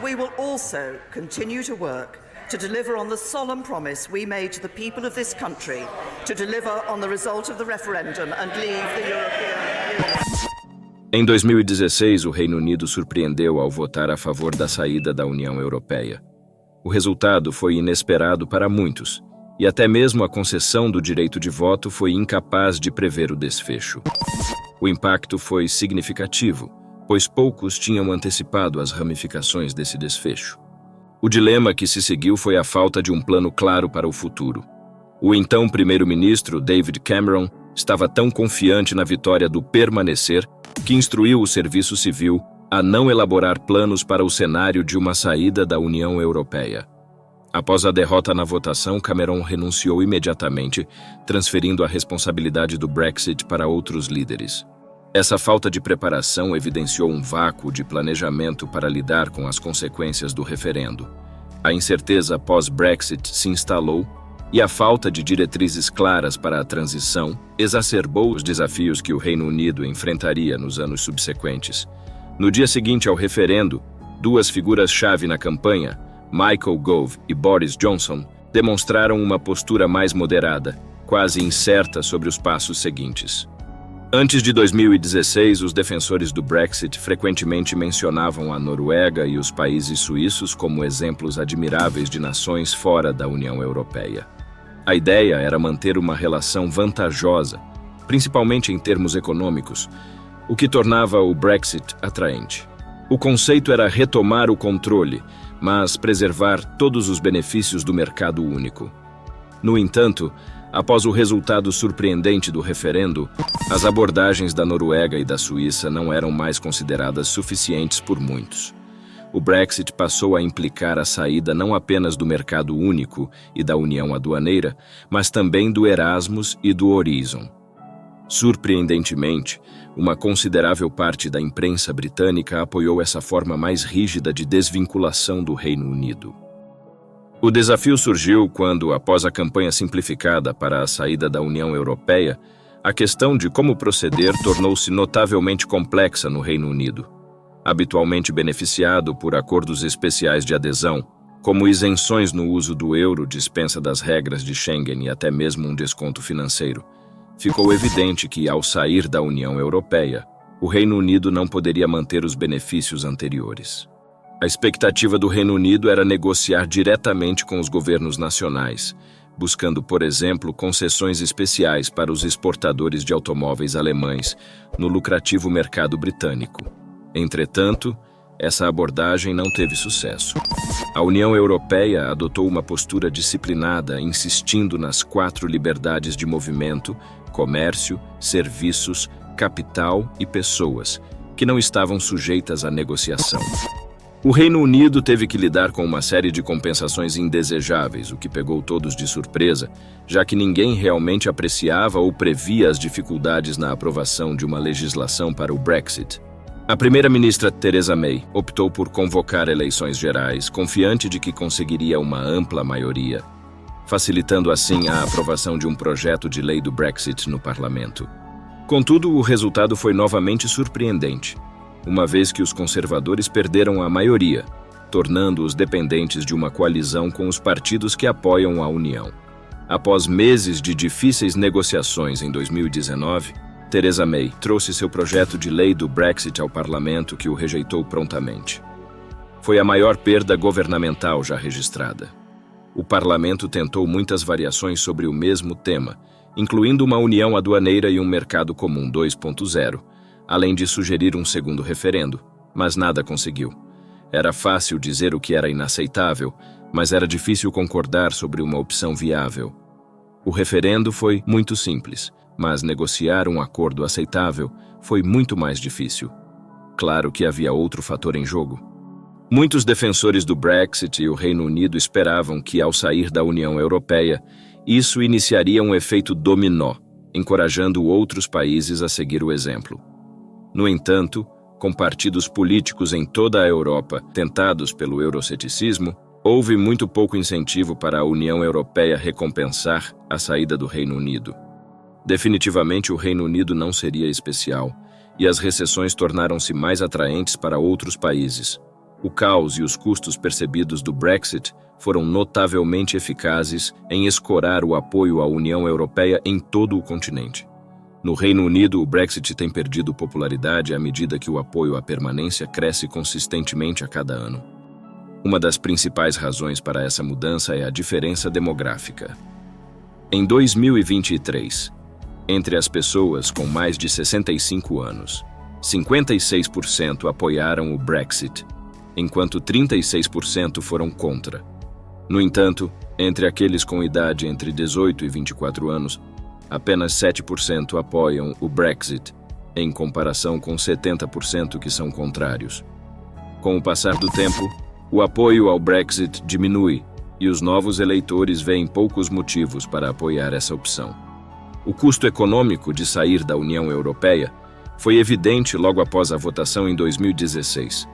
we will also continue to work to deliver on the solemn promise we made to the people of this country to deliver on the result of the referendum and leave the European Union. Em 2016, o Reino Unido surpreendeu ao votar a favor da saída da União Europeia. O resultado foi inesperado para muitos, e até mesmo a concessão do direito de voto foi incapaz de prever o desfecho. O impacto foi significativo, pois poucos tinham antecipado as ramificações desse desfecho. O dilema que se seguiu foi a falta de um plano claro para o futuro. O então primeiro-ministro David Cameron estava tão confiante na vitória do permanecer que instruiu o Serviço Civil a não elaborar planos para o cenário de uma saída da União Europeia. Após a derrota na votação, Cameron renunciou imediatamente, transferindo a responsabilidade do Brexit para outros líderes. Essa falta de preparação evidenciou um vácuo de planejamento para lidar com as consequências do referendo. A incerteza pós-Brexit se instalou e a falta de diretrizes claras para a transição exacerbou os desafios que o Reino Unido enfrentaria nos anos subsequentes. No dia seguinte ao referendo, duas figuras-chave na campanha, Michael Gove e Boris Johnson, demonstraram uma postura mais moderada, quase incerta sobre os passos seguintes. Antes de 2016, os defensores do Brexit frequentemente mencionavam a Noruega e os países suíços como exemplos admiráveis de nações fora da União Europeia. A ideia era manter uma relação vantajosa, principalmente em termos econômicos, o que tornava o Brexit atraente. O conceito era retomar o controle, mas preservar todos os benefícios do mercado único. No entanto, após o resultado surpreendente do referendo, as abordagens da Noruega e da Suíça não eram mais consideradas suficientes por muitos. O Brexit passou a implicar a saída não apenas do mercado único e da União Aduaneira, mas também do Erasmus e do Horizon. Surpreendentemente, uma considerável parte da imprensa britânica apoiou essa forma mais rígida de desvinculação do Reino Unido. O desafio surgiu quando, após a campanha simplificada para a saída da União Europeia, a questão de como proceder tornou-se notavelmente complexa no Reino Unido. Habitualmente beneficiado por acordos especiais de adesão, como isenções no uso do euro, dispensa das regras de Schengen e até mesmo um desconto financeiro, ficou evidente que, ao sair da União Europeia, o Reino Unido não poderia manter os benefícios anteriores. A expectativa do Reino Unido era negociar diretamente com os governos nacionais, buscando, por exemplo, concessões especiais para os exportadores de automóveis alemães no lucrativo mercado britânico. Entretanto, essa abordagem não teve sucesso. A União Europeia adotou uma postura disciplinada, insistindo nas 4 liberdades de movimento, comércio, serviços, capital e pessoas, que não estavam sujeitas à negociação. O Reino Unido teve que lidar com uma série de compensações indesejáveis, o que pegou todos de surpresa, já que ninguém realmente apreciava ou previa as dificuldades na aprovação de uma legislação para o Brexit. A primeira-ministra Theresa May optou por convocar eleições gerais, confiante de que conseguiria uma ampla maioria, facilitando assim a aprovação de um projeto de lei do Brexit no parlamento. Contudo, o resultado foi novamente surpreendente, uma vez que os conservadores perderam a maioria, tornando-os dependentes de uma coalizão com os partidos que apoiam a União. Após meses de difíceis negociações em 2019, Theresa May trouxe seu projeto de lei do Brexit ao parlamento, que o rejeitou prontamente. Foi a maior perda governamental já registrada. O parlamento tentou muitas variações sobre o mesmo tema, incluindo uma união aduaneira e um mercado comum 2.0, além de sugerir um segundo referendo, mas nada conseguiu. Era fácil dizer o que era inaceitável, mas era difícil concordar sobre uma opção viável. O referendo foi muito simples, mas negociar um acordo aceitável foi muito mais difícil. Claro que havia outro fator em jogo. Muitos defensores do Brexit e o Reino Unido esperavam que, ao sair da União Europeia, isso iniciaria um efeito dominó, encorajando outros países a seguir o exemplo. No entanto, com partidos políticos em toda a Europa tentados pelo euroceticismo, houve muito pouco incentivo para a União Europeia recompensar a saída do Reino Unido. Definitivamente, o Reino Unido não seria especial, e as recessões tornaram-se mais atraentes para outros países. O caos e os custos percebidos do Brexit foram notavelmente eficazes em escorar o apoio à União Europeia em todo o continente. No Reino Unido, o Brexit tem perdido popularidade à medida que o apoio à permanência cresce consistentemente a cada ano. Uma das principais razões para essa mudança é a diferença demográfica. Em 2023, entre as pessoas com mais de 65 anos, 56% apoiaram o Brexit, enquanto 36% foram contra. No entanto, entre aqueles com idade entre 18 e 24 anos, apenas 7% apoiam o Brexit, em comparação com 70% que são contrários. Com o passar do tempo, o apoio ao Brexit diminui e os novos eleitores veem poucos motivos para apoiar essa opção. O custo econômico de sair da União Europeia foi evidente logo após a votação em 2016.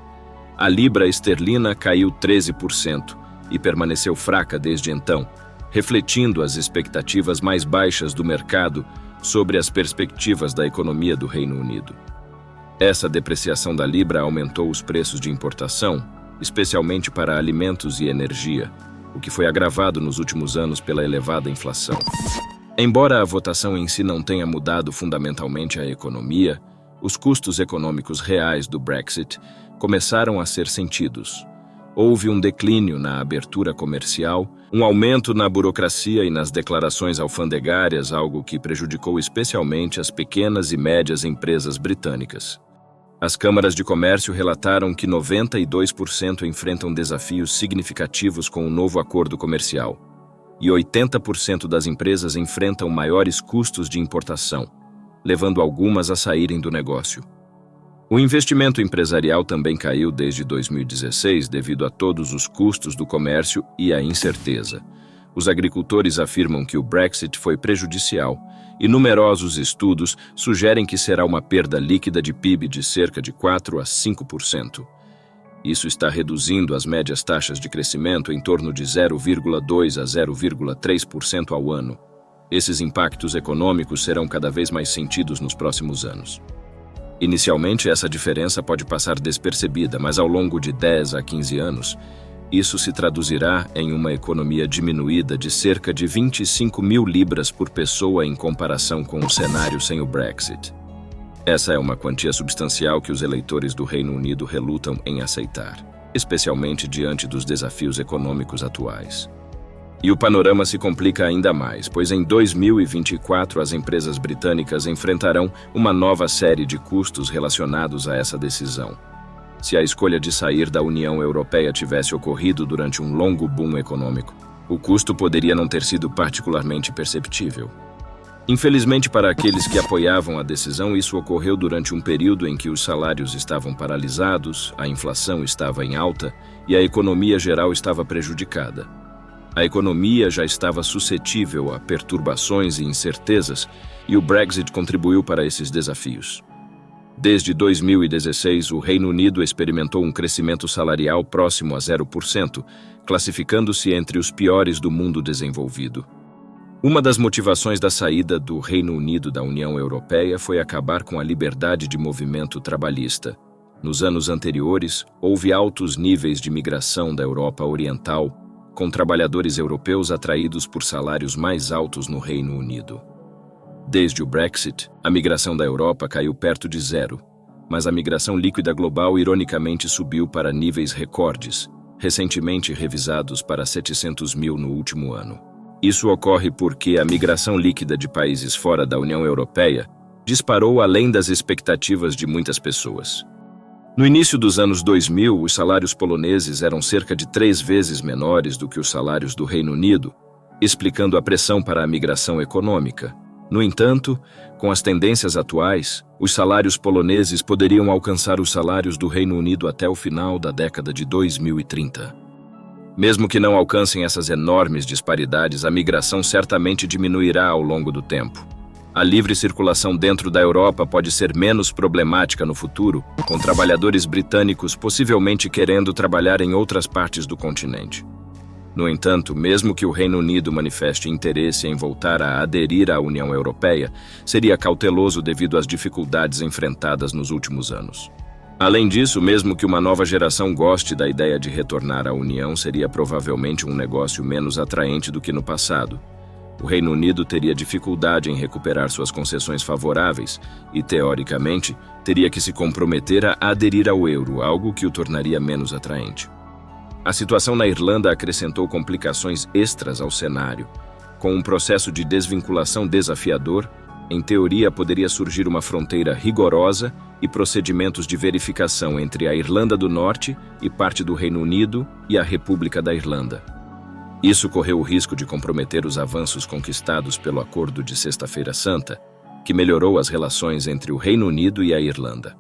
A libra esterlina caiu 13% e permaneceu fraca desde então, refletindo as expectativas mais baixas do mercado sobre as perspectivas da economia do Reino Unido. Essa depreciação da libra aumentou os preços de importação, especialmente para alimentos e energia, o que foi agravado nos últimos anos pela elevada inflação. Embora a votação em si não tenha mudado fundamentalmente a economia, os custos econômicos reais do Brexit começaram a ser sentidos. Houve um declínio na abertura comercial, um aumento na burocracia e nas declarações alfandegárias, algo que prejudicou especialmente as pequenas e médias empresas britânicas. As câmaras de comércio relataram que 92% enfrentam desafios significativos com o novo acordo comercial, e 80% das empresas enfrentam maiores custos de importação, levando algumas a saírem do negócio. O investimento empresarial também caiu desde 2016 devido a todos os custos do comércio e à incerteza. Os agricultores afirmam que o Brexit foi prejudicial e numerosos estudos sugerem que será uma perda líquida de PIB de cerca de 4 a 5%. Isso está reduzindo as médias taxas de crescimento em torno de 0,2 a 0,3% ao ano. Esses impactos econômicos serão cada vez mais sentidos nos próximos anos. Inicialmente, essa diferença pode passar despercebida, mas ao longo de 10 a 15 anos, isso se traduzirá em uma economia diminuída de cerca de 25 mil libras por pessoa em comparação com o cenário sem o Brexit. Essa é uma quantia substancial que os eleitores do Reino Unido relutam em aceitar, especialmente diante dos desafios econômicos atuais. E o panorama se complica ainda mais, pois em 2024 as empresas britânicas enfrentarão uma nova série de custos relacionados a essa decisão. Se a escolha de sair da União Europeia tivesse ocorrido durante um longo boom econômico, o custo poderia não ter sido particularmente perceptível. Infelizmente, para aqueles que apoiavam a decisão, isso ocorreu durante um período em que os salários estavam paralisados, a inflação estava em alta e a economia geral estava prejudicada. A economia já estava suscetível a perturbações e incertezas, e o Brexit contribuiu para esses desafios. Desde 2016, o Reino Unido experimentou um crescimento salarial próximo a 0%, classificando-se entre os piores do mundo desenvolvido. Uma das motivações da saída do Reino Unido da União Europeia foi acabar com a liberdade de movimento trabalhista. Nos anos anteriores, houve altos níveis de migração da Europa Oriental, com trabalhadores europeus atraídos por salários mais altos no Reino Unido. Desde o Brexit, a migração da Europa caiu perto de zero, mas a migração líquida global ironicamente subiu para níveis recordes, recentemente revisados para 700 mil no último ano. Isso ocorre porque a migração líquida de países fora da União Europeia disparou além das expectativas de muitas pessoas. No início dos anos 2000, os salários poloneses eram cerca de 3 vezes menores do que os salários do Reino Unido, explicando a pressão para a migração econômica. No entanto, com as tendências atuais, os salários poloneses poderiam alcançar os salários do Reino Unido até o final da década de 2030. Mesmo que não alcancem essas enormes disparidades, a migração certamente diminuirá ao longo do tempo. A livre circulação dentro da Europa pode ser menos problemática no futuro, com trabalhadores britânicos possivelmente querendo trabalhar em outras partes do continente. No entanto, mesmo que o Reino Unido manifeste interesse em voltar a aderir à União Europeia, seria cauteloso devido às dificuldades enfrentadas nos últimos anos. Além disso, mesmo que uma nova geração goste da ideia de retornar à União, seria provavelmente um negócio menos atraente do que no passado. O Reino Unido teria dificuldade em recuperar suas concessões favoráveis e, teoricamente, teria que se comprometer a aderir ao euro, algo que o tornaria menos atraente. A situação na Irlanda acrescentou complicações extras ao cenário. Com um processo de desvinculação desafiador, em teoria poderia surgir uma fronteira rigorosa e procedimentos de verificação entre a Irlanda do Norte e parte do Reino Unido e a República da Irlanda. Isso correu o risco de comprometer os avanços conquistados pelo Acordo de Sexta-feira Santa, que melhorou as relações entre o Reino Unido e a Irlanda.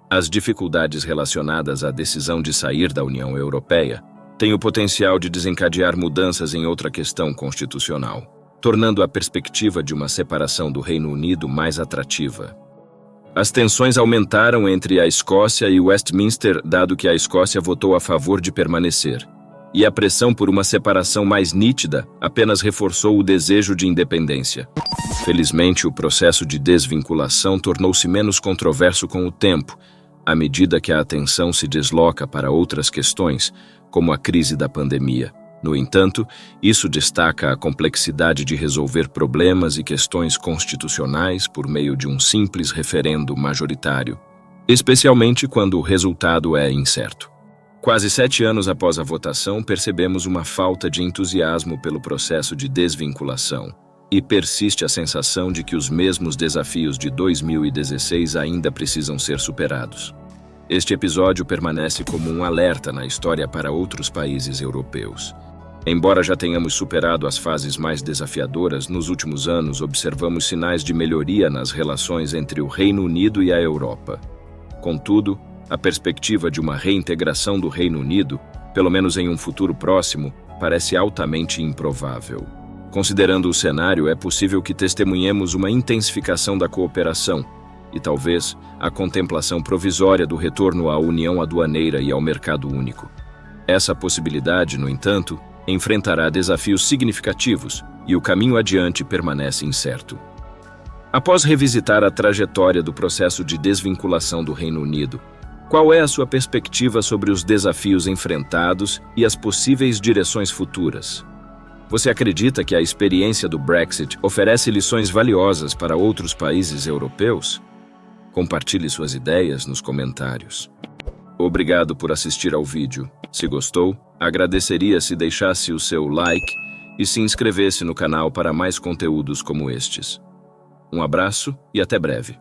As dificuldades relacionadas à decisão de sair da União Europeia têm o potencial de desencadear mudanças em outra questão constitucional, tornando a perspectiva de uma separação do Reino Unido mais atrativa. As tensões aumentaram entre a Escócia e Westminster, dado que a Escócia votou a favor de permanecer. E a pressão por uma separação mais nítida apenas reforçou o desejo de independência. Felizmente, o processo de desvinculação tornou-se menos controverso com o tempo, à medida que a atenção se desloca para outras questões, como a crise da pandemia. No entanto, isso destaca a complexidade de resolver problemas e questões constitucionais por meio de um simples referendo majoritário, especialmente quando o resultado é incerto. Quase 7 anos após a votação, percebemos uma falta de entusiasmo pelo processo de desvinculação e persiste a sensação de que os mesmos desafios de 2016 ainda precisam ser superados. Este episódio permanece como um alerta na história para outros países europeus. Embora já tenhamos superado as fases mais desafiadoras, nos últimos anos observamos sinais de melhoria nas relações entre o Reino Unido e a Europa. Contudo, a perspectiva de uma reintegração do Reino Unido, pelo menos em um futuro próximo, parece altamente improvável. Considerando o cenário, é possível que testemunhemos uma intensificação da cooperação e, talvez, a contemplação provisória do retorno à União Aduaneira e ao Mercado Único. Essa possibilidade, no entanto, enfrentará desafios significativos e o caminho adiante permanece incerto. Após revisitar a trajetória do processo de desvinculação do Reino Unido, qual é a sua perspectiva sobre os desafios enfrentados e as possíveis direções futuras? Você acredita que a experiência do Brexit oferece lições valiosas para outros países europeus? Compartilhe suas ideias nos comentários. Obrigado por assistir ao vídeo. Se gostou, agradeceria se deixasse o seu like e se inscrevesse no canal para mais conteúdos como estes. Um abraço e até breve.